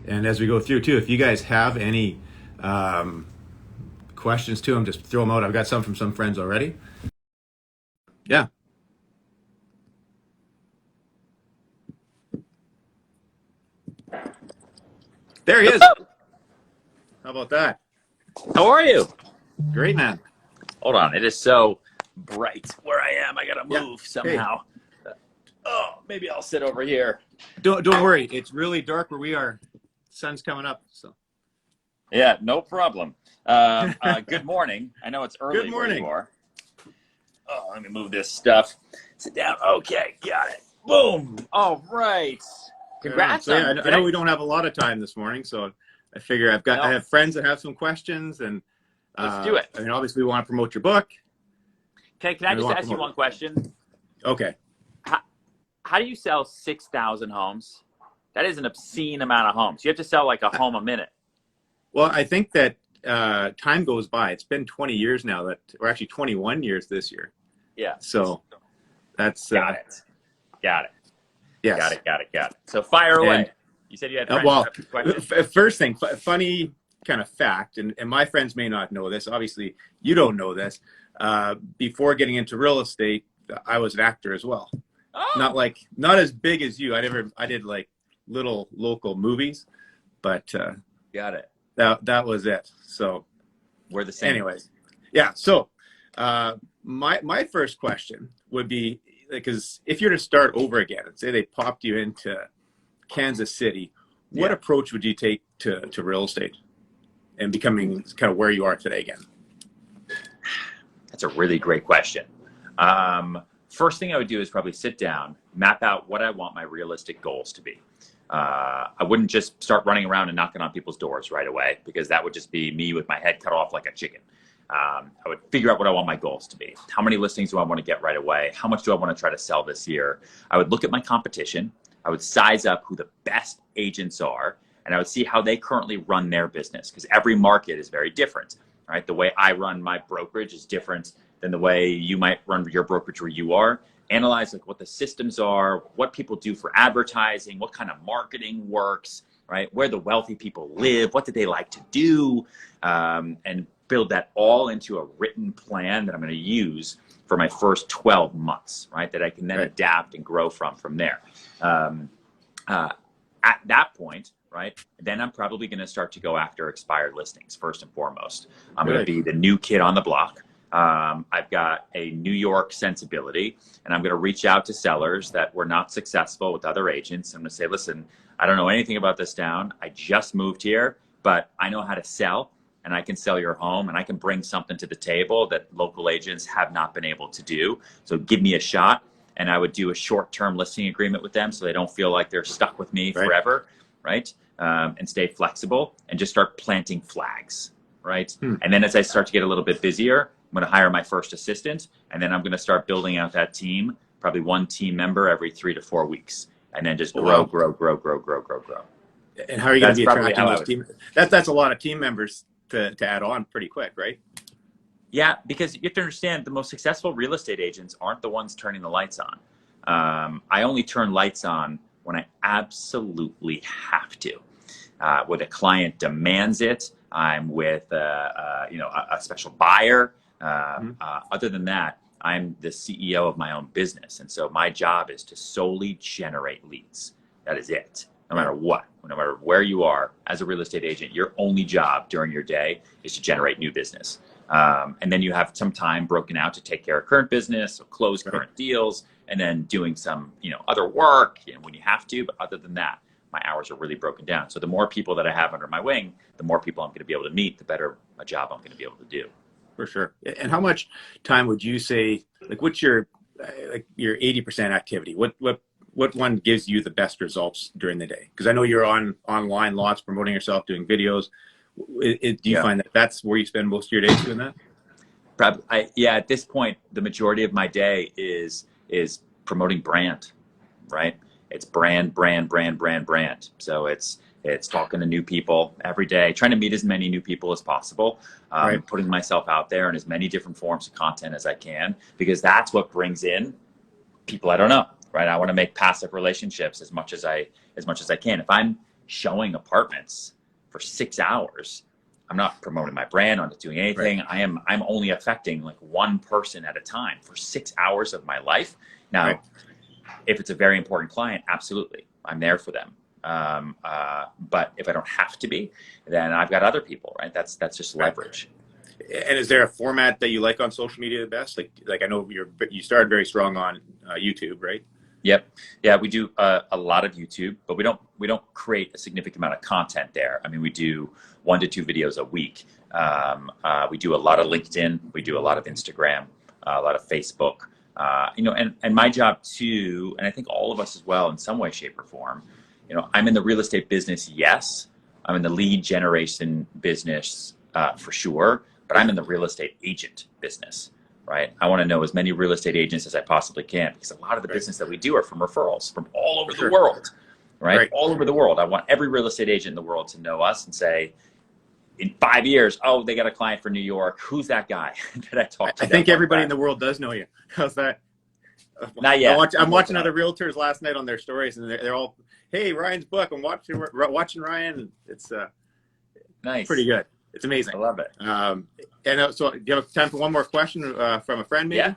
And as we go through too, if you guys have any questions to them, just throw them out. I've got some from some friends already. Yeah. There he is. How about that? How are you? Great, man. Hold on. It is so bright where I am. I got to move somehow. Hey. Oh, maybe I'll sit over here. Don't worry. It's really dark where we are. Sun's coming up. So. Yeah, no problem. Good morning. I know it's early where you are. Oh, let me move this stuff. Sit down. Okay, got it. Boom. All right. Congrats. So, I know we don't have a lot of time this morning, so I figure I have friends that have some questions, and let's do it. I mean, obviously, we want to promote your book. Okay, can I just ask you one question? Okay. How do you sell 6,000 homes? That is an obscene amount of homes. You have to sell like a home a minute. Well, I think that time goes by. It's been 20 years now, or actually 21 years this year. Yeah. So that's got it. Yes. Got it. So fire away. And, you said you had questions. First thing, funny kind of fact, and my friends may not know this. Obviously, you don't know this. Before getting into real estate, I was an actor as well. Oh. Not as big as you. I did like little local movies, but got it. That was it. So we're the same. Anyways, yeah. So my first question would be, because if you're to start over again and say they popped you into Kansas City, what approach would you take to real estate and becoming kind of where you are today again? That's a really great question. First thing I would do is probably sit down, map out what I want my realistic goals to be. I wouldn't just start running around and knocking on people's doors right away, because that would just be me with my head cut off like a chicken. I would figure out what I want my goals to be. How many listings do I want to get right away? How much do I want to try to sell this year? I would look at my competition. I would size up who the best agents are, and I would see how they currently run their business, because every market is very different, right? The way I run my brokerage is different than the way you might run your brokerage where you are. Analyze like what the systems are, what people do for advertising, what kind of marketing works, right? Where the wealthy people live, what do they like to do, and build that all into a written plan that I'm going to use for my first 12 months, right? That I can then adapt and grow from there. At that point, right, then I'm probably going to start to go after expired listings first and foremost. I'm going to be the new kid on the block. I've got a New York sensibility, and I'm going to reach out to sellers that were not successful with other agents. I'm going to say, listen, I don't know anything about this town. I just moved here, but I know how to sell, and I can sell your home, and I can bring something to the table that local agents have not been able to do. So give me a shot. And I would do a short-term listing agreement with them so they don't feel like they're stuck with me forever, right? And stay flexible and just start planting flags, right? And then as I start to get a little bit busier, I'm going to hire my first assistant, and then I'm going to start building out that team, probably one team member every 3 to 4 weeks, and then just grow. And how are you going to be attracting those team? That's a lot of team members to add on pretty quick, right? Yeah, because you have to understand the most successful real estate agents aren't the ones turning the lights on. I only turn lights on when I absolutely have to. When a client demands it, I'm with a special buyer. Other than that, I'm the CEO of my own business. And so my job is to solely generate leads. That is it. No matter what, no matter where you are as a real estate agent, your only job during your day is to generate new business. And then you have some time broken out to take care of current business, or close current deals, and then doing some, other work, when you have to. But other than that, my hours are really broken down. So the more people that I have under my wing, the more people I'm going to be able to meet, the better a job I'm going to be able to do. For sure. And how much time would you say, what's your 80% activity? What one gives you the best results during the day? Because I know you're online lots, promoting yourself, doing videos. Do you find that that's where you spend most of your days doing that? Probably, at this point, the majority of my day is promoting brand, right? It's brand. So it's talking to new people every day, trying to meet as many new people as possible, putting myself out there in as many different forms of content as I can, because that's what brings in people I don't know, right? I want to make passive relationships as much as I can. showing apartments for 6 hours, I'm not promoting my brand. I'm not doing anything. Right. I'm only affecting like one person at a time for 6 hours of my life. Now, Right. if it's a very important client, absolutely, I'm there for them. But if I don't have to be, then I've got other people, right? That's just leverage. And is there a format that you like on social media the best? Like I know you started very strong on YouTube, right? Yep. Yeah, we do a lot of YouTube, but we don't create a significant amount of content there. I mean, we do 1 to 2 videos a week. We do a lot of LinkedIn. We do a lot of Instagram, a lot of Facebook. And my job too, and I think all of us as well, in some way, shape, or form. I'm in the real estate business. Yes, I'm in the lead generation business for sure, but I'm in the real estate agent business. Right. I want to know as many real estate agents as I possibly can, because a lot of the business that we do are from referrals from all over the world, right? All over the world. I want every real estate agent in the world to know us and say, in 5 years, oh, they got a client for New York. Who's that guy that I talked to? I think everybody in the world does know you. How's that? Not yet. I'm watching other realtors last night on their stories, and they're all, hey, Ryan's book. I'm watching Ryan. It's nice. Pretty good. It's amazing. I love it. So do you have time for one more question from a friend, maybe?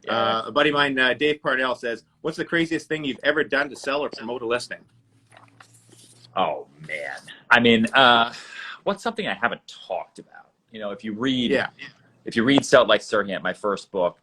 Yeah. A buddy of mine, Dave Parnell, says, what's the craziest thing you've ever done to sell or promote a listing? Oh, man. I mean, what's something I haven't talked about? If you read Sell Like Serhant, my first book,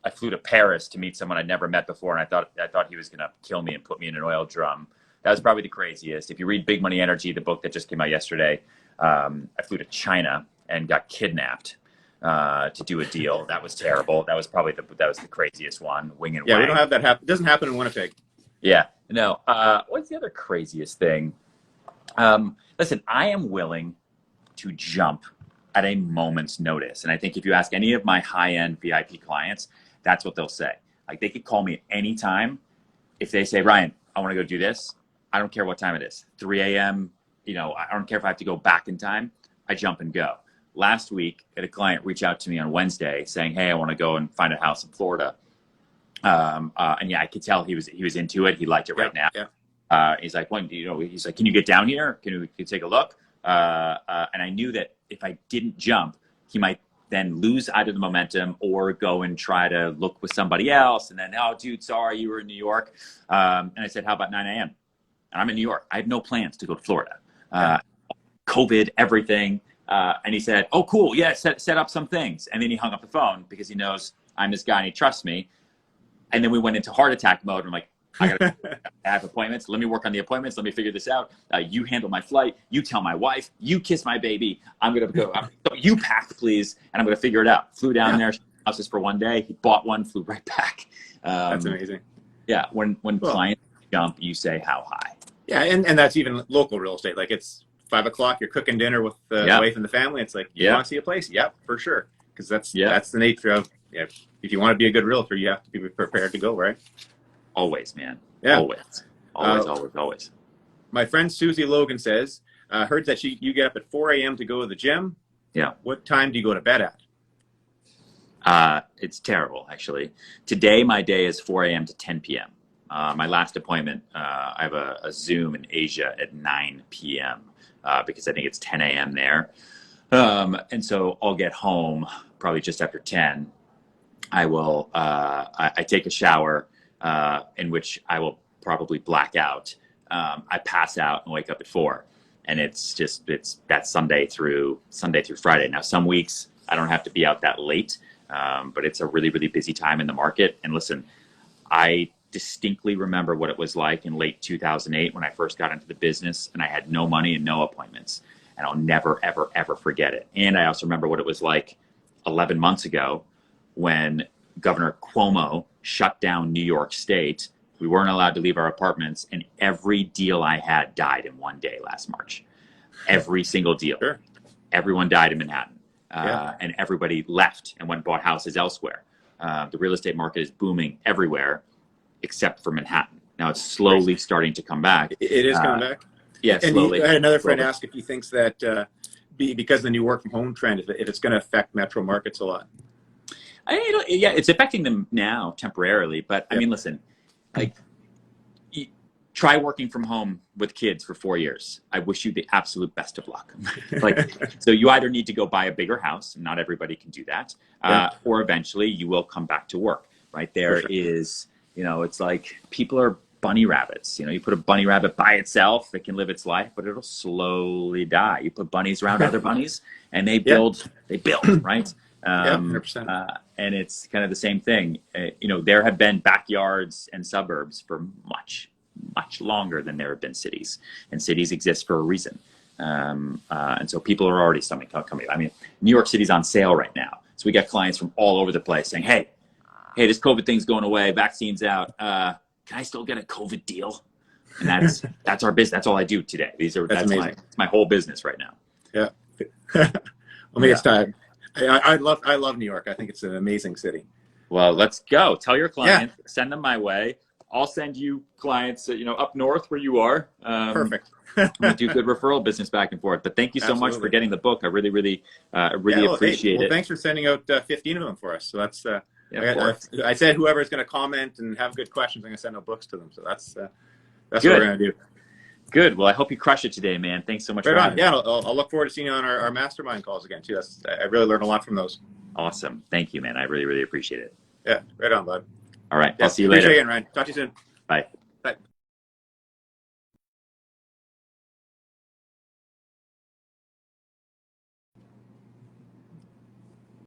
I flew to Paris to meet someone I'd never met before, and I thought he was going to kill me and put me in an oil drum. That was probably the craziest. If you read Big Money Energy, the book that just came out yesterday, I flew to China and got kidnapped to do a deal. That was terrible. That was probably the craziest one. Wing and Wang. We don't have that happen. It doesn't happen in Winnipeg. Yeah. No. What's the other craziest thing? Listen, I am willing to jump at a moment's notice. And I think if you ask any of my high-end VIP clients, that's what they'll say. Like, they could call me at any time. If they say, Ryan, I want to go do this, I don't care what time it is. 3 a.m., I don't care if I have to go back in time. I jump and go. Last week, I had a client reach out to me on Wednesday saying, hey, I want to go and find a house in Florida. And I could tell he was into it. He liked it right now. Yeah. He's like, can you get down here? Can you take a look? And I knew that if I didn't jump, he might then lose either the momentum or go and try to look with somebody else. And then, oh, dude, sorry, you were in New York. And I said, how about 9 a.m.? And I'm in New York. I have no plans to go to Florida. COVID, everything. And he said, oh, cool. Yeah, set up some things. And then he hung up the phone because he knows I'm this guy and he trusts me. And then we went into heart attack mode. I'm like, I have appointments. Let me work on the appointments. Let me figure this out. You handle my flight. You tell my wife. You kiss my baby. I'm going to go. You pack, please. And I'm going to figure it out. Flew down there. Houses for one day. He bought one, flew right back. That's amazing. Yeah. When clients jump, you say how high. Yeah. And that's even local real estate. Like, it's 5 o'clock. You're cooking dinner with the wife and the family. It's like, you want to see a place? Yep, for sure. Because that's the nature of, if you want to be a good realtor, you have to be prepared to go, right? Always, man. Yeah. Always. My friend Susie Logan says, heard that you get up at 4 a.m. to go to the gym. Yeah. What time do you go to bed at? It's terrible, actually. Today, my day is 4 a.m. to 10 p.m. My last appointment, I have a Zoom in Asia at 9 p.m. Because I think it's 10 a.m. there. And so I'll get home probably just after 10. I will, I take a shower, in which I will probably black out. I pass out and wake up at 4. And that's Sunday through Friday. Now, some weeks I don't have to be out that late, but it's a really, really busy time in the market. And listen, I distinctly remember what it was like in late 2008 when I first got into the business and I had no money and no appointments. And I'll never, ever, ever forget it. And I also remember what it was like 11 months ago when Governor Cuomo shut down New York State. We weren't allowed to leave our apartments, and every deal I had died in one day last March. Every single deal. Sure. Everyone died in Manhattan. And everybody left and went and bought houses elsewhere. The real estate market is booming everywhere except for Manhattan. Now it's slowly starting to come back. It is coming back? Yeah, slowly. I had another friend ask if he thinks that because of the new work from home trend, if it's going to affect metro markets a lot. It's affecting them now temporarily. But I mean, listen, like, try working from home with kids for 4 years. I wish you the absolute best of luck. Like, so you either need to go buy a bigger house, and not everybody can do that, or eventually you will come back to work, right? There is, you know, it's like people are bunny rabbits. You know, you put a bunny rabbit by itself, it can live its life, but it'll slowly die. You put bunnies around other bunnies, and they build, right? 100%. And it's kind of the same thing. You know, there have been backyards and suburbs for much longer than there have been cities, and cities exist for a reason. And so people are already coming. I mean, New York City's on sale right now. So we got clients from all over the place saying, hey, this COVID thing's going away. Vaccine's out. Can I still get a COVID deal? And that's our business. That's all I do today. That's my whole business right now. Yeah. Well, maybe it's time. I love New York. I think it's an amazing city. Well, let's go. Tell your clients, send them my way. I'll send you clients, you know, up north where you are. Perfect. We do good referral business back and forth. But thank you so much for getting the book. I really appreciate it. Thanks for sending out 15 of them for us. So that's I said whoever's going to comment and have good questions, I'm going to send out books to them. So that's what we're going to do. Good. Well, I hope you crush it today, man. Thanks so much for having me. Yeah, I'll look forward to seeing you on our mastermind calls again too. I really learned a lot from those. Awesome. Thank you, man. I really appreciate it. Yeah, right on, bud. All right. I'll see you later. Appreciate it again, Ryan. Talk to you soon. Bye. Bye.